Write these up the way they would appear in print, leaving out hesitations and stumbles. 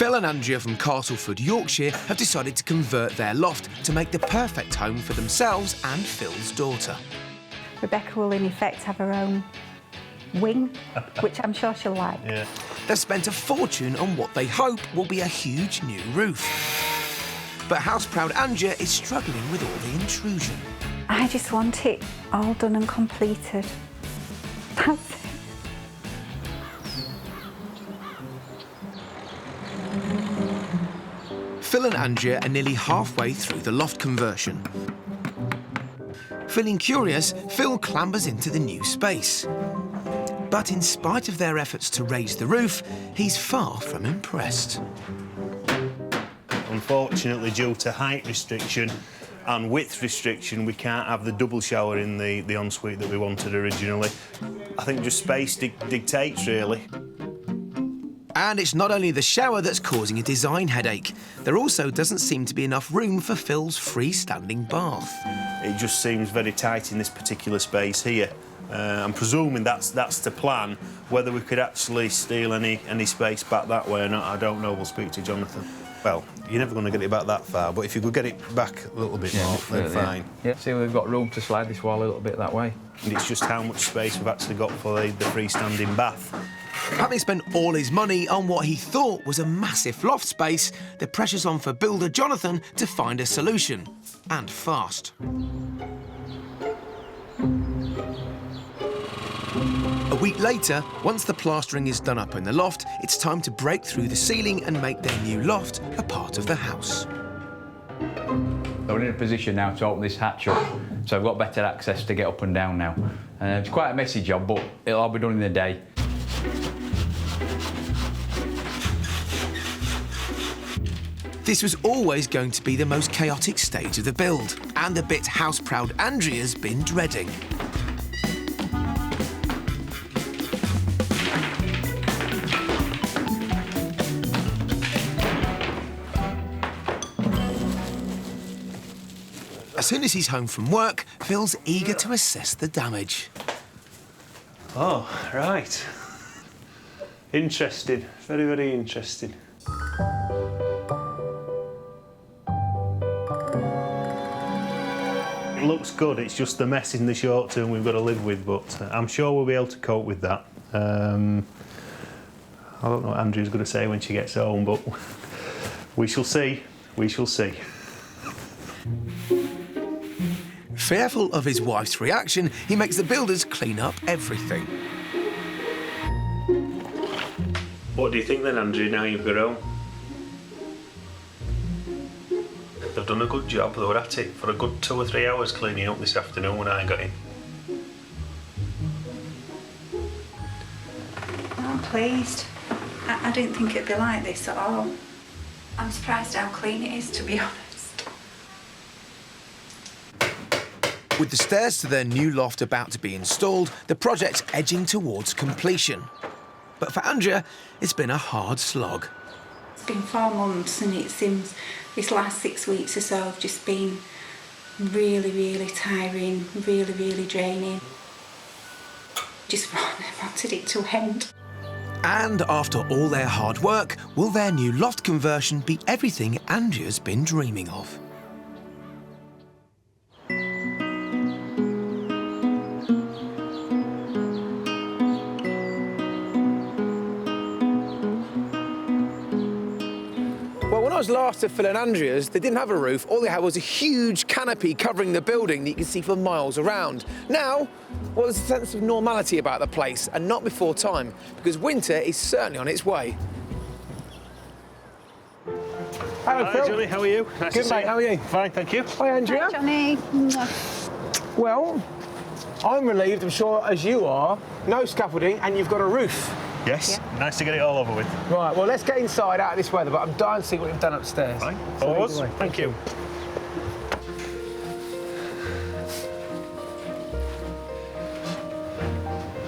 Phil and Andrea from Castleford, Yorkshire, have decided to convert their loft to make the perfect home for themselves and Phil's daughter. Rebecca will, in effect, have her own wing, which I'm sure she'll like. Yeah. They've spent a fortune on what they hope will be a huge new roof. But house-proud Andrea is struggling with all the intrusion. I just want it all done and completed. That's it. Phil and Andrea are nearly halfway through the loft conversion. Feeling curious, Phil clambers into the new space. But in spite of their efforts to raise the roof, he's far from impressed. Unfortunately, due to height restriction and width restriction, we can't have the double shower in the ensuite that we wanted originally. I think just space dictates, really. And it's not only the shower that's causing a design headache. There also doesn't seem to be enough room for Phil's freestanding bath. It just seems very tight in this particular space here. I'm presuming that's the plan. Whether we could actually steal any space back that way or not, I don't know. We'll speak to Jonathan. Well, you're never going to get it back that far, but if you could get it back a little bit more, then fine. Yeah, see, we've got room to slide this wall a little bit that way. And it's just how much space we've actually got for the freestanding bath. Having spent all his money on what he thought was a massive loft space, the pressure's on for builder Jonathan to find a solution, and fast. A week later, once the plastering is done up in the loft, it's time to break through the ceiling and make their new loft a part of the house. So we're in a position now to open this hatch up, so we've got better access to get up and down now. It's quite a messy job, but it'll all be done in a day. This was always going to be the most chaotic stage of the build, and the bit house-proud Andrea's been dreading. As soon as he's home from work, Phil's eager to assess the damage. Oh, right. Interesting. Very, very interesting. It looks good, it's just the mess in the short term we've got to live with, but I'm sure we'll be able to cope with that. I don't know what Andrea's going to say when she gets home, but we shall see. We shall see. Fearful of his wife's reaction, he makes the builders clean up everything. What do you think then, Andrea, now you've got home? They've done a good job. They were at it for a good 2 or 3 hours cleaning up this afternoon when I got in. I'm pleased. I didn't think it'd be like this at all. I'm surprised how clean it is, to be honest. With the stairs to their new loft about to be installed, the project's edging towards completion. But for Andrea, it's been a hard slog. It's been 4 months, and it seems this last 6 weeks or so have just been really, really tiring, really, really draining. Just wanted it to end. And after all their hard work, will their new loft conversion be everything Andrea's been dreaming of? Well, when I was last at Phil and Andrea's, they didn't have a roof. All they had was a huge canopy covering the building that you can see for miles around. Now, well, there's a sense of normality about the place, and not before time, because winter is certainly on its way. Hello, Hi, Phil. Johnny, how are you? Nice Good, to see mate, you. how are you? Fine, thank you. Hi, Andrea. Hi, Johnny. Well, I'm relieved, I'm sure, as you are. No scaffolding, and you've got a roof. Yes, Yeah. nice to get it all over with. Right, well, let's get inside out of this weather, but I'm dying to see what you've done upstairs. Fine. So Always. either way. Thank you.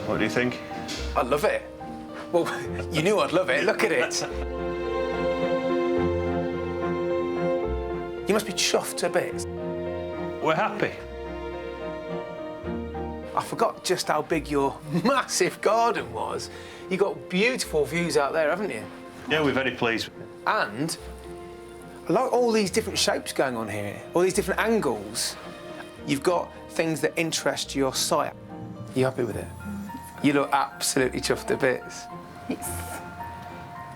What do you think? I love it. Well, you knew I'd love it. Look at it. You must be chuffed to bits. We're happy. I forgot just how big your massive garden was. You've got beautiful views out there, haven't you? Yeah, we're very pleased. And I like all these different shapes going on here, all these different angles. You've got things that interest your sight. You happy with it? You look absolutely chuffed to bits. It's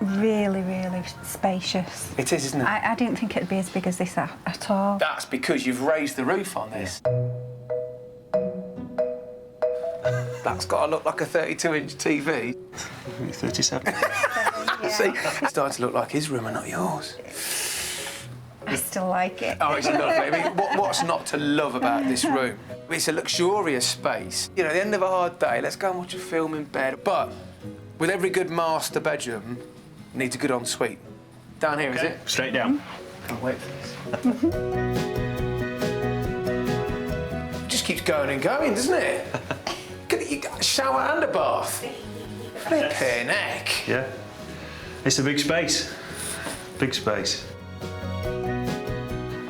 really, really spacious. It is, isn't it? I didn't think it'd be as big as this at all. That's because you've raised the roof on this. That's got to look like a 32-inch TV. 37. See, it's starting to look like his room and not yours. I still like it. Oh, it's lovely. I mean, what's not to love about this room? It's a luxurious space. You know, at the end of a hard day, let's go and watch a film in bed. But with every good master bedroom, needs a good ensuite. Down here, is it? Straight down. Can't wait for this. It just keeps going and going, doesn't it? You got a shower and a bath. Flipping heck. Yeah. It's a big space. Big space.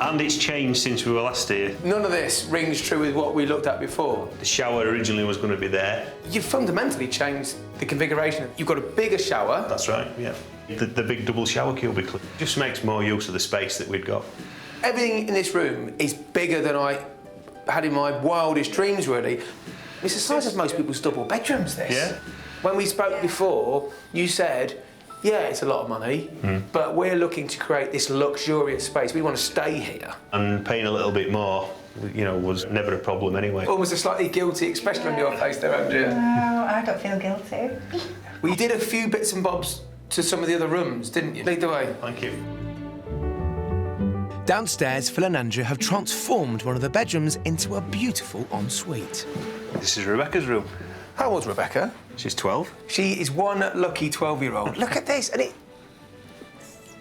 And it's changed since we were last here. None of this rings true with what we looked at before. The shower originally was going to be there. You've fundamentally changed the configuration. You've got a bigger shower. That's right, yeah. The big double shower cubicle just makes more use of the space that we'd got. Everything in this room is bigger than I had in my wildest dreams, really. It's the size of most people's double bedrooms, this. Yeah. When we spoke before, you said, yeah, it's a lot of money, but we're looking to create this luxurious space. We want to stay here. And paying a little bit more, you know, was never a problem anyway. Almost a slightly guilty expression on your face there, Andrea. No, I don't feel guilty. Well, you did a few bits and bobs to some of the other rooms, didn't you? Lead the way. Thank you. Downstairs, Phil and Andrea have transformed one of the bedrooms into a beautiful ensuite. This is Rebecca's room. How old's Rebecca? She's 12. She is one lucky 12-year-old. Look at this, and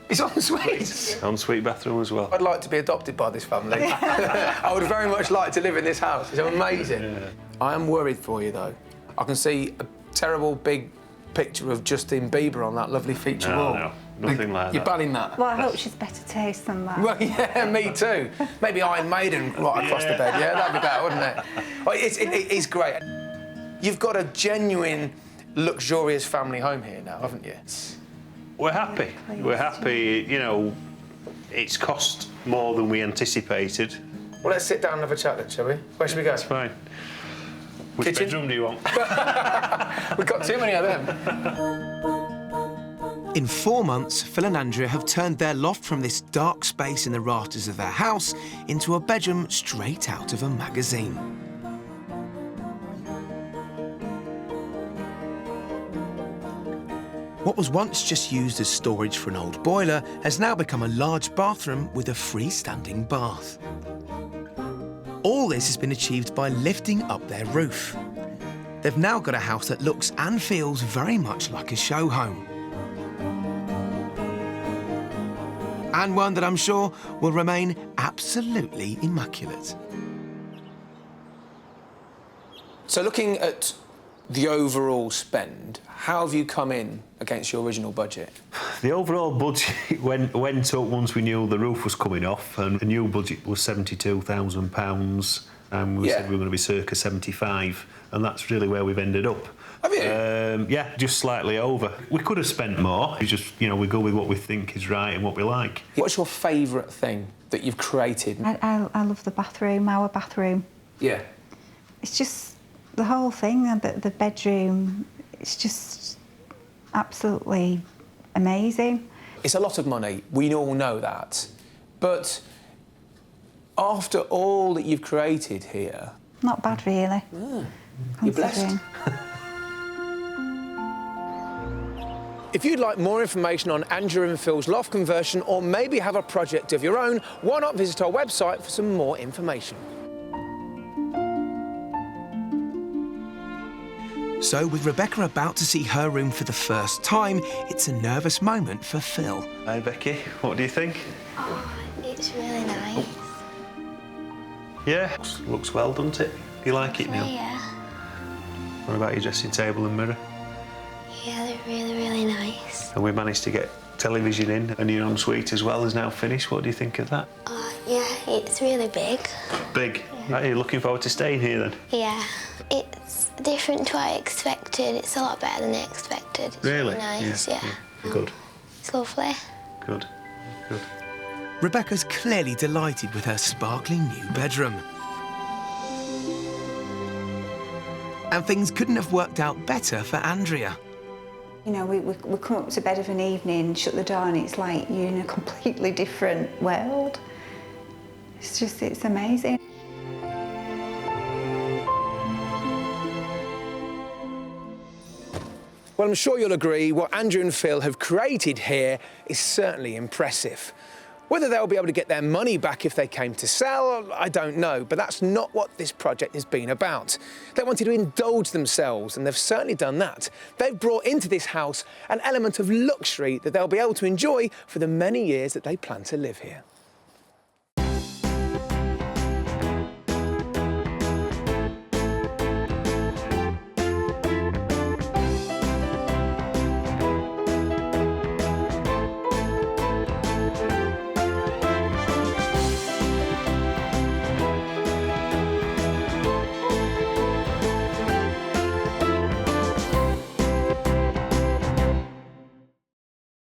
it's ensuite. Ensuite bathroom as well. I'd like to be adopted by this family. I would very much like to live in this house. It's amazing. Yeah. I am worried for you, though. I can see a terrible big picture of Justin Bieber on that lovely feature wall. No, nothing like that. You're banning that? Well, I hope she's better taste than that. Well, yeah, me too. Maybe Iron Maiden right across the bed, yeah? That'd be better, wouldn't it? Well, it's great. You've got a genuine, luxurious family home here now, haven't you? We're happy. We're happy. You know, it's cost more than we anticipated. Well, let's sit down and have a chat then, shall we? Where should we go? That's fine. Which Kitchen? bedroom do you want? We've got too many of them. In 4 months, Phil and Andrea have turned their loft from this dark space in the rafters of their house into a bedroom straight out of a magazine. What was once just used as storage for an old boiler has now become a large bathroom with a freestanding bath. All this has been achieved by lifting up their roof. They've now got a house that looks and feels very much like a show home. And one that I'm sure will remain absolutely immaculate. So looking at the overall spend, how have you come in against your original budget? The overall budget went up once we knew the roof was coming off, and the new budget was £72,000, and we said we were going to be circa 75, and that's really where we've ended up. Have you? Yeah, just slightly over. We could have spent more. We just, you know, we go with what we think is right and what we like. What's your favourite thing that you've created? I love the bathroom, our bathroom. Yeah. It's just the whole thing, the bedroom, it's just absolutely amazing. It's a lot of money, we all know that. But after all that you've created here... Not bad, really. You're blessed. If you'd like more information on Andrea and Phil's loft conversion, or maybe have a project of your own, why not visit our website for some more information? So, with Rebecca about to see her room for the first time, it's a nervous moment for Phil. Hi, Becky. What do you think? Oh, it's really nice. Yeah, looks well, doesn't it? You like it now? Yeah. What about your dressing table and mirror? Yeah, they're really, really nice. And we managed to get television in, and your ensuite as well is now finished. What do you think of that? Yeah, it's really big. Big? Yeah. Are you looking forward to staying here then? Yeah. It's different to what I expected. It's a lot better than I expected. It's really? Nice, yeah. Good. It's lovely. Good, good. Rebecca's clearly delighted with her sparkling new bedroom. And things couldn't have worked out better for Andrea. You know, we come up to bed of an evening, shut the door, and it's like you're in a completely different world. It's amazing. Well, I'm sure you'll agree what Andrea and Phil have created here is certainly impressive. Whether they'll be able to get their money back if they came to sell, I don't know, but that's not what this project has been about. They wanted to indulge themselves, and they've certainly done that. They've brought into this house an element of luxury that they'll be able to enjoy for the many years that they plan to live here.